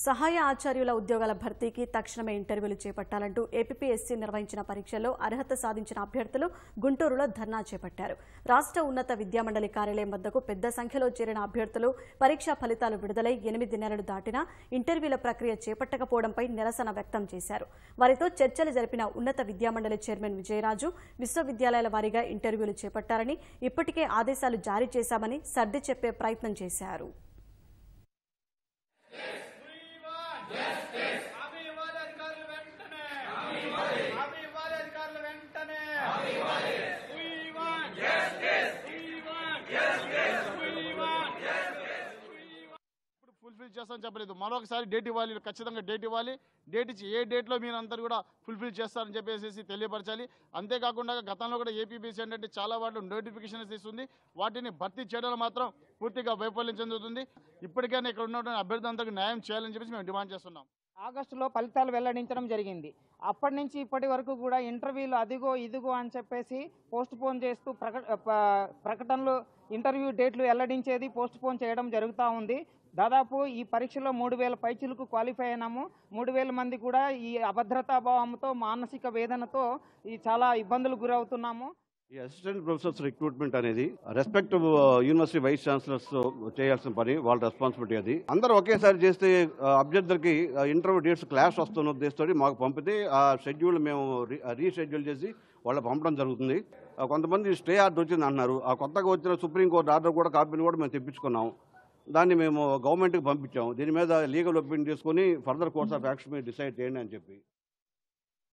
సహాయ ఆచార్యుల ఉద్యోగాల భర్తీకి తక్షణమే ఇంటర్వ్యూలు చేపట్టాలంటూ ఏపీఎస్సీ నిర్వహించిన పరీక్షల్లో అర్హత సాధించిన అభ్యర్థులు గుంటూరులో ధర్నా చేపట్టారు. రాష్ట్ర ఉన్నత విద్యామండలి కార్యాలయం వద్దకు పెద్ద సంఖ్యలో చేరిన అభ్యర్థులు పరీక్షా ఫలితాలు విడుదలై 8 నెలలు దాటినా ఇంటర్వ్యూల ప్రక్రియ చేపట్టకపోవడంపై నిరసన వ్యక్తం చేశారు. వారితో చర్చలు జరిపిన ఉన్నత విద్యామండలి చైర్మన్ విజయరాజు విశ్వవిద్యాలయాల వారీగా ఇంటర్వ్యూలు చేపట్టారని, ఇప్పటికే ఆదేశాలు జారీ చేశామని సర్ది చెప్పే ప్రయత్నం చేశారు. ఫుల్ఫిల్ చేస్తామని చెప్పలేదు. మరొకసారి డేట్ ఇవ్వాలి, ఖచ్చితంగా డేట్ ఇవ్వాలి. డేట్ ఇచ్చి ఏ డేట్లో మీరు అందరూ కూడా ఫుల్ఫిల్ చేస్తారని చెప్పేసి తెలియపరచాలి. అంతేకాకుండా గతంలో కూడా ఏపీఎస్సీ ఏంటంటే చాలా వాటిలో నోటిఫికేషన్స్ ఇస్తుంది. వాటిని భర్తీ చేయడంలో మాత్రం పూర్తిగా వైఫల్యం చెందుతుంది. ఇప్పటికైనా ఇక్కడ ఉన్నటువంటి అభ్యర్థులందరికీ న్యాయం చేయాలని చెప్పేసి మేము డిమాండ్ చేస్తున్నాం. ఆగస్టులో ఫలితాలు వెల్లడించడం జరిగింది. అప్పటి నుంచి ఇప్పటి వరకు కూడా ఇంటర్వ్యూలు అదిగో ఇదిగో అని చెప్పేసి పోస్ట్ పోన్ చేస్తూ ప్రకటనలు ఇంటర్వ్యూ డేట్లు వెల్లడించేది పోస్ట్ పోన్ చేయడం జరుగుతూ ఉంది. దాదాపు ఈ పరీక్షలో 3000 పైచిలకు క్వాలిఫై అయినాము. 3000 మంది కూడా ఈ అభద్రతాభావంతో మానసిక వేదనతో చాలా ఇబ్బందులు గురవుతున్నాము. ఈ అసిస్టెంట్ ప్రొఫెసర్స్ రిక్రూట్మెంట్ అనేది రెస్పెక్టివ్ యూనివర్సిటీ వైస్ ఛాన్సలర్స్ చేయాల్సిన పని, వాళ్ళ రెస్పాన్సిబిలిటీ. అది అందరూ ఒకేసారి చేస్తే అభ్యర్థులకి ఇంటర్వ్యూ డేట్స్ క్లాష్ వస్తున్న ఉద్దేశంతో మాకు పంపితే ఆ షెడ్యూల్ మేము రీషెడ్యూల్ చేసి వాళ్ళకి పంపడం జరుగుతుంది. కొంతమంది స్టే ఆర్డర్ వచ్చింది అంటున్నారు. ఆ కొత్తగా వచ్చిన సుప్రీంకోర్టు ఆర్డర్ కూడా కాపీని కూడా మేము తెప్పించుకున్నాం. దాన్ని మేము గవర్నమెంట్కి పంపించాం. దీని మీద లీగల్ ఒపీనియన్ తీసుకొని further course of action decide చేయండి అని చెప్పి.